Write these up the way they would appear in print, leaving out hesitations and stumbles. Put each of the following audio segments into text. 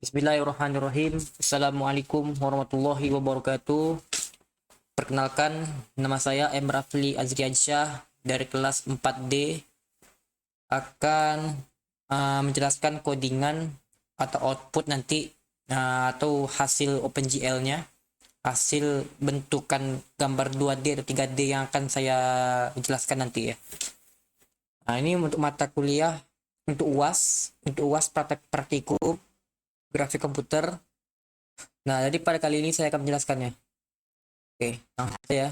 Bismillahirrahmanirrahim. Assalamualaikum warahmatullahi wabarakatuh. Perkenalkan, nama saya M. Rafli Azriansyah dari kelas 4D akan menjelaskan codingan atau output nanti atau hasil OpenGL-nya, hasil bentukan gambar 2D atau 3D yang akan saya jelaskan nanti ya. Nah, ini untuk mata kuliah untuk UAS praktikum grafik komputer. Nah, jadi pada kali ini saya akan menjelaskannya. Oke, langsung ya.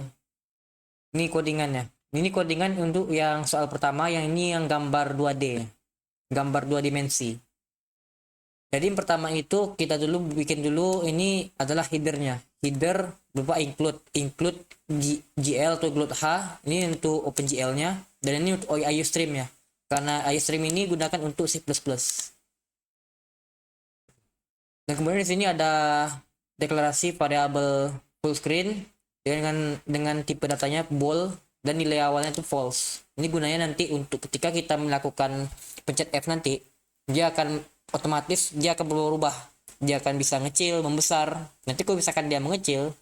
Ini codingannya. Ini codingan untuk yang soal pertama, yang ini yang gambar 2D. Gambar 2 dimensi. Jadi yang pertama itu kita dulu bikin dulu, ini adalah headernya. Header berupa include GL atau GLOT H. Ini untuk OpenGL-nya dan ini untuk IOStream ya. Karena IOStream ini gunakan untuk C++. Dan kemudian di sini ada deklarasi variabel full screen dengan tipe datanya bool dan nilai awalnya itu false. Ini gunanya nanti untuk ketika kita melakukan pencet F nanti, dia akan otomatis berubah. Dia akan bisa ngecil, membesar. Nanti kalau misalkan dia mengecil,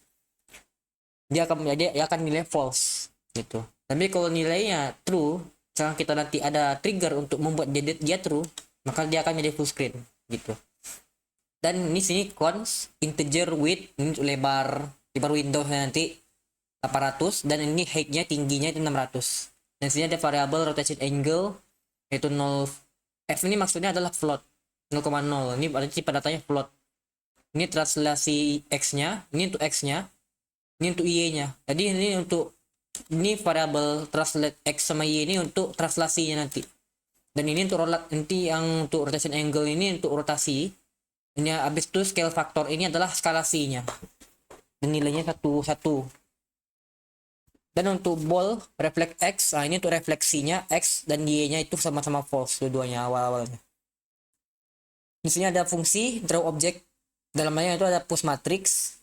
dia akan nilai false gitu. Tapi kalau nilainya true, misalkan kita nanti ada trigger untuk membuat dia true, maka dia akan jadi full screen gitu. Dan ini sini const integer width, ini untuk lebar Windows nanti 800, dan ini height-nya tingginya itu 600. Dan sini ada variabel rotation angle yaitu 0. F ini maksudnya adalah float 0,0. Ini berarti pada datanya float. Ini translasi X-nya, ini untuk X-nya, ini untuk Y-nya. Jadi ini variabel translate X sama Y ini untuk translasinya nanti. Dan ini untuk yang untuk rotation angle ini untuk rotasi. Ini habis itu scale factor ini adalah skalasinya. Dan nilainya 1. Dan untuk bool reflect X, ini untuk refleksinya X dan Y-nya itu sama-sama false dua-duanya awal-awalnya. Di sini ada fungsi draw object, dalamnya itu ada push matrix.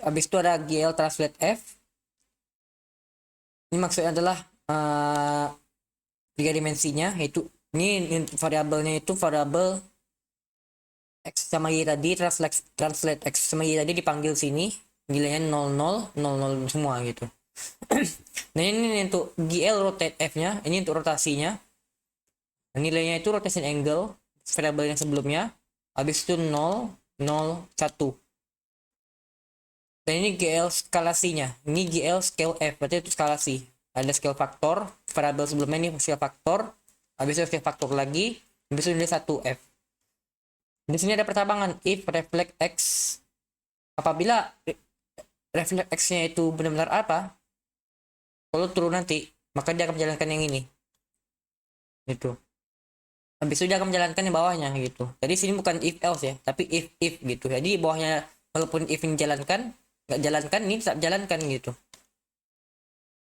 Habis itu ada GL translate F. Ini maksudnya adalah 3 dimensinya, yaitu ini variabelnya itu variabel X sama Y tadi, translate X sama Y tadi dipanggil sini, nilainya 00, 00 semua gitu. Nah ini untuk GL rotate F-nya, ini untuk rotasinya. Nilainya itu rotation angle, variabel yang sebelumnya. Habis itu 0, 0, 1. Dan ini GL skalasinya, ini GL scale F, berarti itu skalasi. Ada scale factor, variabel sebelumnya ini scale factor. Habis itu scale factor lagi, habis itu nilai 1F. Di sini ada pertambangan if reflect X. Apabila reflect X-nya itu benar-benar apa? Kalau turun nanti, maka dia akan menjalankan yang ini. Gitu. Habis itu dia akan menjalankan yang bawahnya gitu. Jadi sini bukan if else ya, tapi if gitu. Jadi bawahnya walaupun if ini jalankan, nggak jalankan, ini tetap jalankan gitu.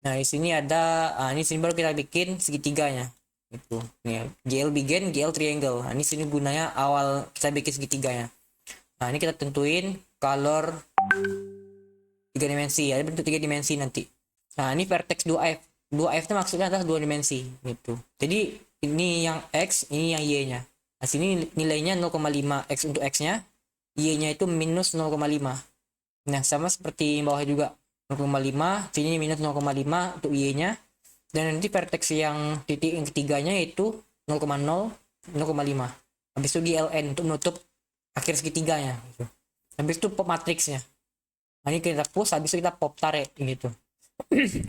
Nah, di sini ada ini sini baru kita bikin segitiganya. Itu nih GL begin, GL triangle. Nah, ini sini gunanya awal kita bikin segitiganya. Nah, ini kita tentuin color 3 dimensi, ada bentuk 3 dimensi nanti. Nah, ini vertex 2F. 2F itu maksudnya adalah 2 dimensi gitu. Jadi ini yang X, ini yang Y-nya. Nah, sini nilainya 0,5 X untuk X-nya, Y-nya itu minus 0,5. Nah, sama seperti bawah juga 0,5, sini minus 0,5 untuk Y-nya. Dan nanti vertex yang titik yang ketiganya itu 0,0, 0,5. Habis itu GLN untuk menutup akhir segitiganya gitu. Habis itu pop matrixnya. Nah, ini kita push, habis itu kita pop tarik gitu.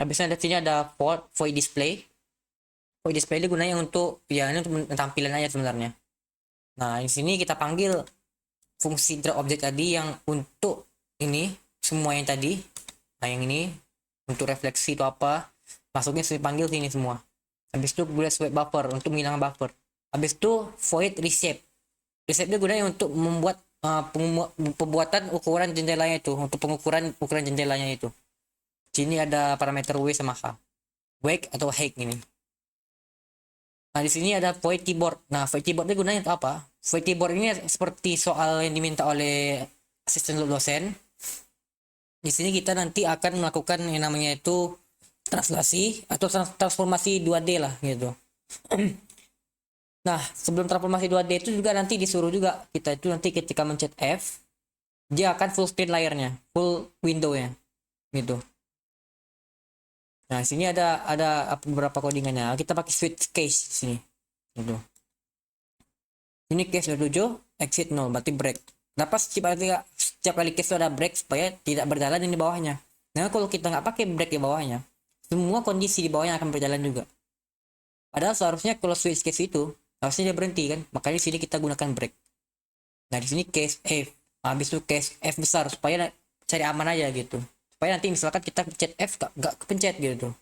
Habisnya di sini ada void display. Void display ini gunanya untuk ini untuk tampilan aja sebenarnya. Nah, di sini kita panggil fungsi draw object tadi yang untuk ini semua yang tadi. Nah, yang ini untuk refleksi itu apa? Masuknya saya panggil sini semua. Habis itu gue swipe buffer untuk menghilangkan buffer. Habis itu void reshape. Reshape itu gunanya untuk membuat pembuatan ukuran jendelanya itu, untuk ukuran jendelanya itu. Sini ada parameter W sama H. Wake atau height ini. Nah, di sini ada void keyboard. Nah, void keyboard itu gunanya untuk apa? Void keyboard ini seperti soal yang diminta oleh asisten dosen. Di sini kita nanti akan melakukan yang namanya itu translasi atau transformasi 2D lah gitu. Nah, sebelum transformasi 2D itu juga nanti disuruh juga kita itu nanti ketika mencet F, dia akan full screen layarnya, full window-nya gitu. Nah, sini ada beberapa codingannya. Kita pakai switch case sini. Gitu. Ini case 27, exit 0, berarti break. Kenapa setiap kali case itu ada break supaya tidak berjalan di bawahnya. Nah, kalau kita nggak pakai break di bawahnya, semua kondisi di bawahnya akan berjalan juga. Padahal seharusnya kalau switch case itu harusnya dia berhenti kan. Makanya di sini kita gunakan break. Nah, di sini case F. Habis itu case F besar supaya cari aman aja gitu. Supaya nanti misalkan kita pencet F gak kepencet gitu.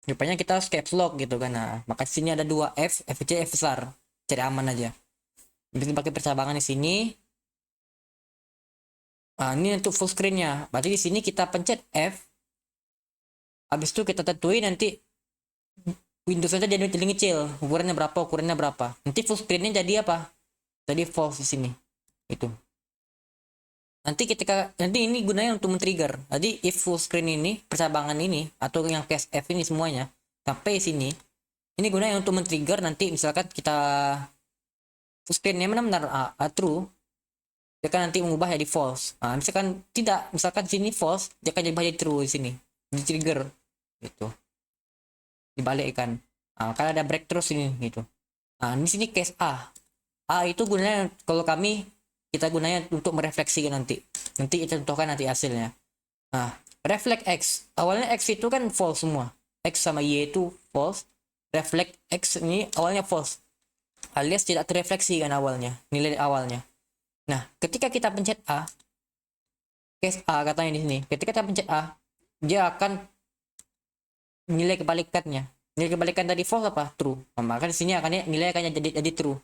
Rupanya kita harus caps lock gitu kan. Nah, maka sini ada dua F, F kecil, F besar. Cari aman aja. Bisa pakai percabangan di sini. Nah, ini untuk full screen-nya. Berarti di sini kita pencet F. Habis itu kita tentuin nanti Windows-nya jadi ngecil. Ukurannya berapa. Nanti full screen-nya jadi apa? Jadi false di sini. Itu. Nanti ini gunanya untuk men-trigger. Jadi if full screen ini, percabangan ini atau yang case F ini semuanya sampai sini, ini gunanya untuk men-trigger nanti misalkan kita full screen-nya benar-benar true, dia kan nanti mengubah jadi false. Nah, misalkan tidak, misalkan sini false, dia akan jadi true di sini. Di trigger gitu. Dibalikkan. Nah, kan ada break terus ini gitu. Nah, di sini case A. A itu gunanya kalau kita gunanya untuk merefleksikan nanti. Nanti kita contohkan nanti hasilnya. Nah, reflect X. Awalnya X itu kan false semua. X sama Y itu false. Reflect X ini awalnya false. Alias tidak terrefleksi kan awalnya. Nilai awalnya. Nah, ketika kita pencet A, case A katanya di sini. Ketika kita pencet A, dia akan nilai kebalikannya. Nilai kebalikan tadi false apa? True. Nah, maka di sini akan nilai akan jadi true.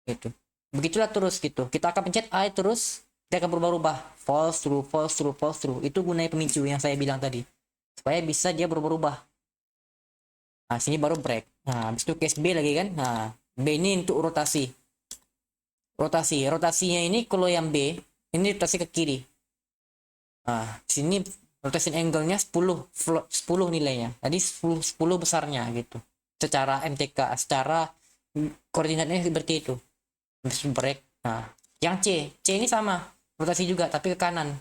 Gitu. Begitulah terus gitu. Kita akan pencet A terus, dia akan berubah-ubah. False, true, false, true, false, true. Itu gunanya pemicu yang saya bilang tadi. Supaya bisa dia berubah-ubah. Nah, sini baru break. Nah, habis itu case B lagi kan. Nah, B ini untuk rotasi. Rotasinya ini kalau yang B, ini rotasi ke kiri. Nah, sini rotation angle-nya 10 nilainya. Jadi 10 besarnya gitu. Secara MTK, secara koordinatnya seperti itu. Habis itu break. Nah, yang C ini sama, rotasi juga tapi ke kanan.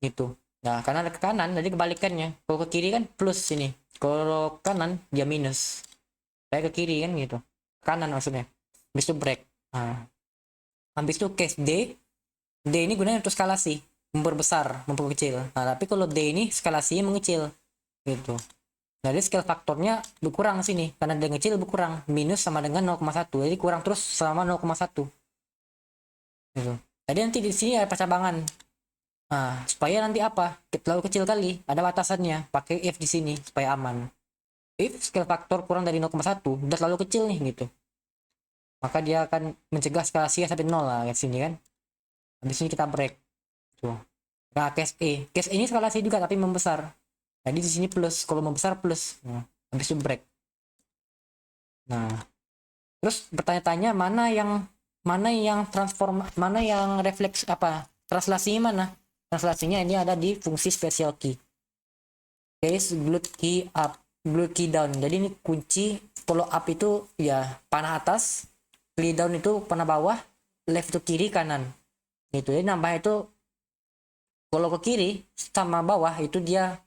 Gitu. Nah, karena ke kanan jadi kebalikannya. Kalau ke kiri kan plus ini. Kalau kanan dia minus. Kayak ke kiri kan gitu. Kanan maksudnya. Habis itu break. Nah, habis itu case D. D ini gunanya untuk skalasi, memperbesar, memperkecil. Nah, tapi kalau D ini skalasinya mengecil. Gitu. Nah, jadi scale faktornya berkurang sini. Karena dia ngecil berkurang. Minus sama dengan 0,1. Jadi kurang terus sama 0,1. Gitu. Jadi nanti di sini ada percabangan. Nah, supaya nanti apa? Terlalu kecil kali, ada batasannya. Pakai if di sini supaya aman. If scale faktor kurang dari 0,1, udah terlalu kecil nih gitu. Maka dia akan mencegah skalasinya sampai 0 lah di sini kan. Habis ini kita break. Tuh. Nah, case E. Case E ini skalasi juga tapi membesar. Jadi di sini plus, kalau membesar plus. Nah, habis itu break. Nah, terus bertanya-tanya mana yang refleks apa? Translasinya mana? Translasinya ini ada di fungsi special key. Case glued key up, glued key down. Jadi ini kunci. Kalau up itu ya panah atas, key down itu panah bawah, left itu kiri, kanan. Gitu. Jadi nambah itu kalau ke kiri sama bawah itu dia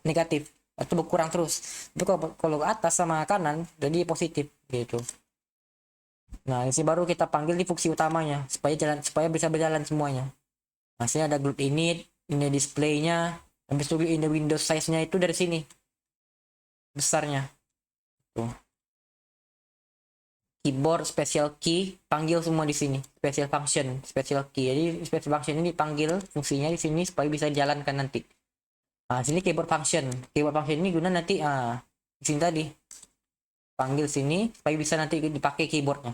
negatif atau berkurang terus. Tapi kalau ke atas sama kanan jadi positif gitu. Nah, ini baru kita panggil di fungsi utamanya supaya bisa berjalan semuanya. Nah, sini ada group init, ini displaynya, habis itu ini Windows size-nya itu dari sini besarnya. Tuh. Keyboard special key panggil semua di sini. Special function, special key. Jadi special function ini dipanggil fungsinya di sini supaya bisa dijalankan nanti. Nah, sini keyboard function. Keyboard function ini guna nanti di sini tadi. Panggil sini supaya bisa nanti dipakai keyboardnya.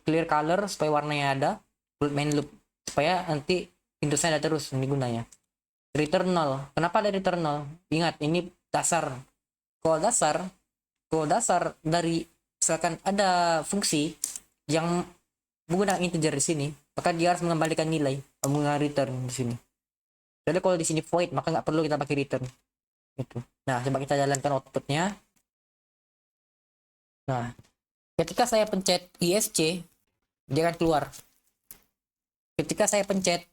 Clear color supaya warnanya ada. Main loop supaya nanti Windowsnya ada terus ini gunanya. Return null. Kenapa ada return null? Ingat ini dasar. Kalau dasar dari misalkan ada fungsi yang menggunakan integer di sini, maka dia harus mengembalikan nilai menggunakan return di sini. Jadi kalau di sini void, maka nggak perlu kita pakai return. Gitu. Nah, coba kita jalankan outputnya. Nah, Ketika saya pencet ISC, dia akan keluar. Ketika saya pencet,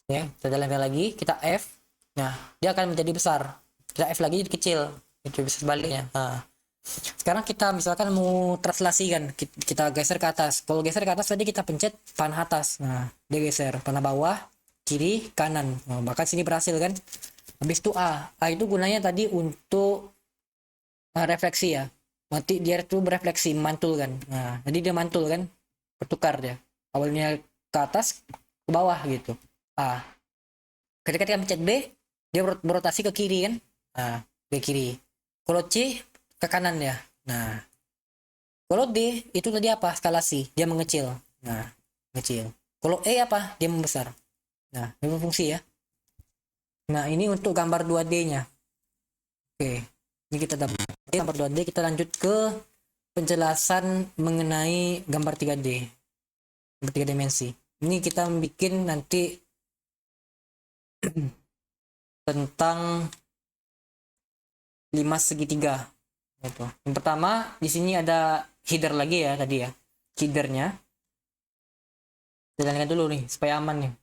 ya, kita jalankan lagi, kita F, nah, dia akan menjadi besar. Kita F lagi jadi kecil, itu bisa sebaliknya. Nah, sekarang kita misalkan mau translasikan, kita geser ke atas. Kalau geser ke atas tadi kita pencet panah atas, nah, dia geser panah bawah, kiri, kanan. Nah, bahkan sini berhasil kan. Habis itu A itu gunanya tadi untuk refleksi ya. Nanti dia itu berefleksi, mantul kan. Nah, jadi dia mantul kan, bertukar dia. Awalnya ke atas, ke bawah gitu. A. Ketika kita pencet B, dia berotasi ke kiri kan. Nah, ke kiri. Kalau C, ke kanan ya. Nah, kalau D, itu tadi apa? Skalasi, dia mengecil. Nah, mengecil. Kalau E apa? Dia membesar. Nah, ini fungsi ya. Nah, ini untuk gambar 2D-nya. Oke, ini kita dapat gambar 2D, kita lanjut ke penjelasan mengenai gambar 3D. Gambar 3 dimensi. Ini kita bikin nanti tentang 5 segitiga. Gitu. Yang pertama, di sini ada header lagi ya tadi ya. Headernya. Kita jalankan dulu nih, supaya aman nih.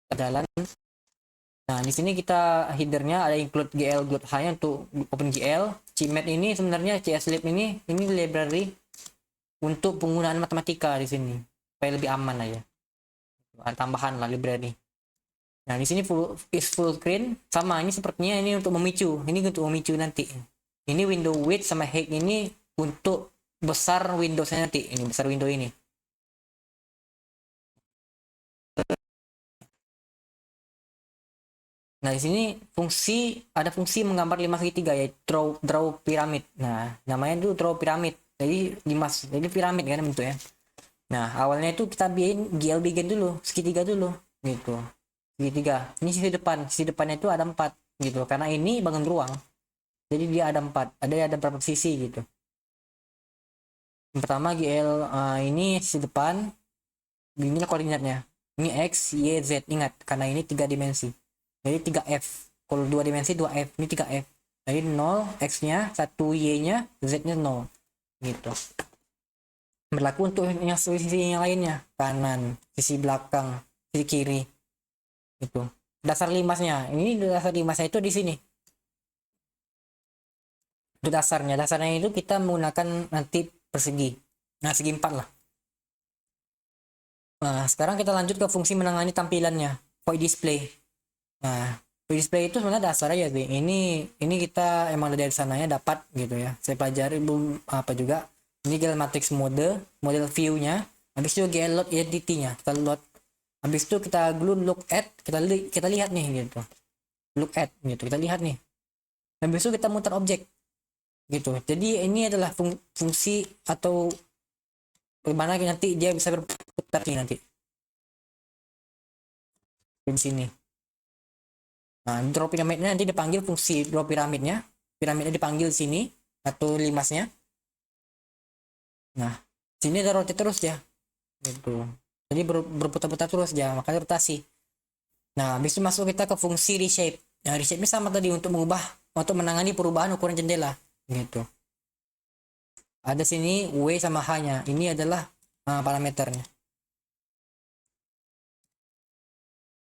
Jalan. Nah, di sini kita headernya ada include GL hanya untuk OpenGL. CMAT ini sebenarnya CSLib ini library untuk penggunaan matematika di sini. Supaya lebih aman aja. Ada tambahan lah library. Nah, di sini full screen sama ini sepertinya ini untuk memicu. Ini untuk memicu nanti. Ini window width sama height ini untuk besar Windows-nya nanti. Ini besar window ini. Nah, di sini ada fungsi menggambar 5 segitiga yaitu draw piramid. Nah, namanya itu draw piramid. Jadi piramid kan bentuknya. Nah, awalnya itu kita bikin GL begin dulu, segitiga dulu gitu. Segitiga. Ini sisi depan. Sisi depannya itu ada 4 gitu. Karena ini bangun ruang. Jadi dia ada 4. Ada berapa sisi gitu. Yang pertama GL ini sisi depan. Ini koordinatnya. Ini X, Y, Z. Ingat, karena ini 3 dimensi. Jadi 3F. Kalau 2 dimensi 2F. Ini 3F. Jadi 0 X-nya, 1 Y-nya, Z-nya 0. Gitu. Berlaku untuk yang sisi yang lainnya. Kanan, sisi belakang, sisi kiri. Itu. Dasar limasnya. Ini dasar limasnya itu di sini. Itu dasarnya. Dasarnya itu kita menggunakan nanti persegi. Nah, segi 4 lah. Nah, sekarang kita lanjut ke fungsi menangani tampilannya. Void display. Nah, void display itu sebenarnya dasar aja sih. Ini kita emang dari sananya dapat gitu ya. Saya pelajari belum apa juga. Ini GL matrix model view-nya. Habis itu GL load identity-nya. Kita load. Habis itu kita glue look at, kita lihat nih gitu. Look at gitu. Kita lihat nih. Habis itu kita muter objek. Gitu. Jadi ini adalah fungsi atau bagaimana nanti dia bisa berputar nih nanti. Di sini. Nah, draw piramidnya nanti dipanggil fungsi draw piramidnya. Piramidnya dipanggil sini atau limasnya. Nah, sini ada rotate terus ya. Gitu. Jadi berputar-putar terus ya, makanya rotasi. Nah, habis itu masuk kita ke fungsi reshape. Nah, reshape ini sama tadi untuk menangani perubahan ukuran jendela. Gitu. Ada sini W sama H-nya. Ini adalah parameternya.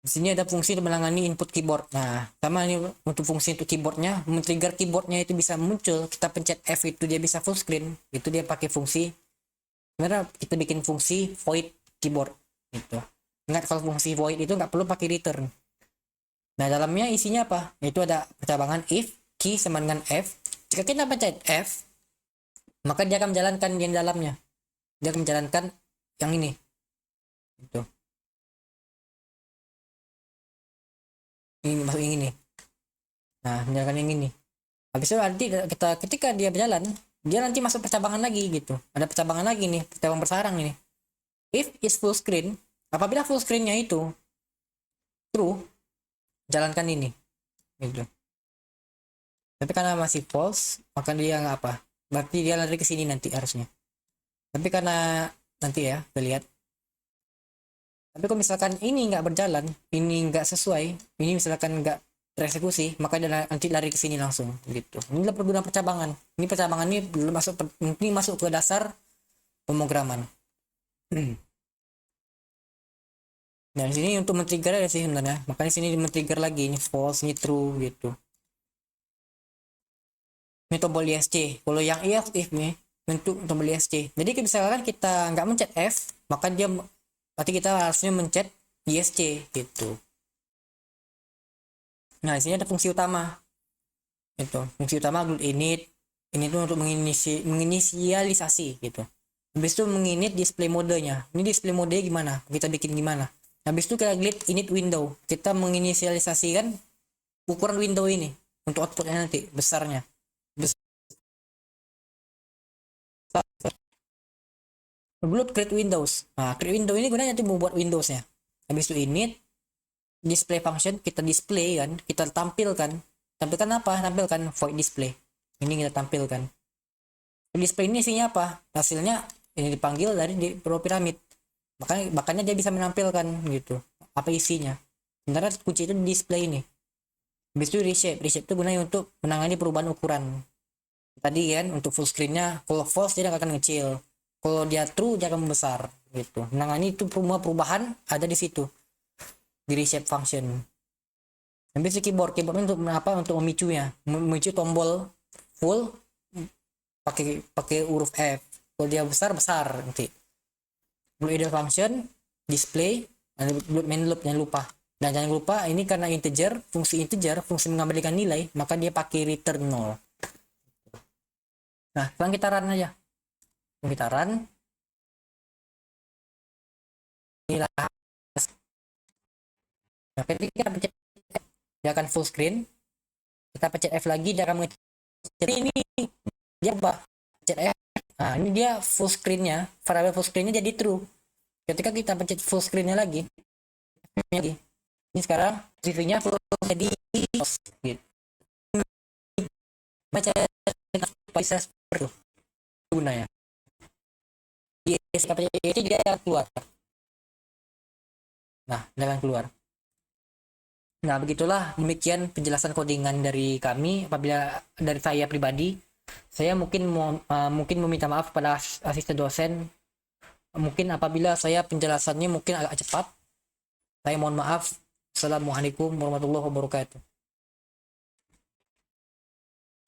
Di sini ada fungsi untuk menangani input keyboard. Nah, sama ini untuk fungsi untuk keyboardnya, men-trigger keyboardnya itu bisa muncul. Kita pencet F itu dia bisa full screen. Itu dia pakai fungsi. Sebenarnya kita bikin fungsi void keyboard. Gitu. Ingat kalau fungsi void itu nggak perlu pakai return. Nah, dalamnya isinya apa? Itu ada percabangan if key sama dengan F. Jika kita pencet F, maka dia akan menjalankan yang dalamnya. Dia akan menjalankan yang ini. Gitu. Ini masuk yang ini. Nah, menjalankan yang ini. Habis itu nanti ketika dia berjalan, dia nanti masuk percabangan lagi gitu. Ada percabangan lagi nih, percabang bersarang ini. If is full screen, apabila full screennya itu true, jalankan ini. Gitu. Tapi karena masih false, maka dia nggak apa. Berarti dia lari ke sini nanti harusnya. Tapi karena nanti ya, kita lihat. Tapi kalau misalkan ini nggak berjalan, ini nggak sesuai, ini misalkan nggak tereksekusi, maka dia nanti lari ke sini langsung gitu. Inilah pergunaan percabangan. Ini percabangan ini belum masuk, ini masuk ke dasar pemrograman. Nah, di sini untuk men-trigger ya sih sebenarnya. Makanya sini men-trigger lagi, ini false, ini true gitu. Ini tombol ISC. Kalau yang if nih, bentuk tombol ISC. Jadi misalkan kita nggak mencet F, maka dia berarti kita harusnya mencet ISC gitu. Nah, di sini ada fungsi utama. Itu, fungsi utama glute init. Ini tuh untuk menginisialisasi gitu. Habis itu menginit display modenya. Ini display modenya gimana? Kita bikin gimana? Habis itu kita glute init window. Kita menginisialisasikan ukuran window ini untuk outputnya nanti besarnya. Glute create windows. Nah, create window ini gunanya untuk membuat windowsnya. Habis itu init display function, kita display kan, kita tampilkan. Tampilkan apa? Tampilkan void display. Ini kita tampilkan. Display ini isinya apa? Hasilnya ini dipanggil dari di pro piramid. Makanya dia bisa menampilkan gitu. Apa isinya? Sebenarnya kunci itu di display ini. Habis itu reshape. Reshape itu gunanya untuk menangani perubahan ukuran. Tadi kan untuk full screennya, kalau false dia akan ngecil. Kalau dia true dia akan membesar gitu. Menangani itu perubahan ada di situ. Di reshape function. Habis itu keyboard untuk apa? Untuk memicunya. Memicu tombol full pakai huruf F. Kalau dia besar nanti. Blue idle function, display, main loop jangan lupa. Dan jangan lupa ini karena integer, fungsi mengembalikan nilai, maka dia pakai return 0. Nah, sekarang kita run aja. Kita run. Inilah. Nah, ketika kita pencet F, dia akan full screen. Kita pencet F lagi, dia akan mengecek ini. Dia apa? Pencet F. Nah, ini dia full screen-nya, variable full screen-nya jadi true. Ketika kita pencet full screen-nya lagi. Ini sekarang TV-nya full jadi gitu. Baca bisa seperti itu gunanya. Itu dia akan keluar. Nah, dia akan keluar. Nah, begitulah demikian penjelasan codingan dari kami. Apabila dari saya pribadi, saya mungkin meminta maaf pada asisten dosen. Mungkin apabila saya penjelasannya mungkin agak cepat. Saya mohon maaf. Assalamualaikum warahmatullahi wabarakatuh.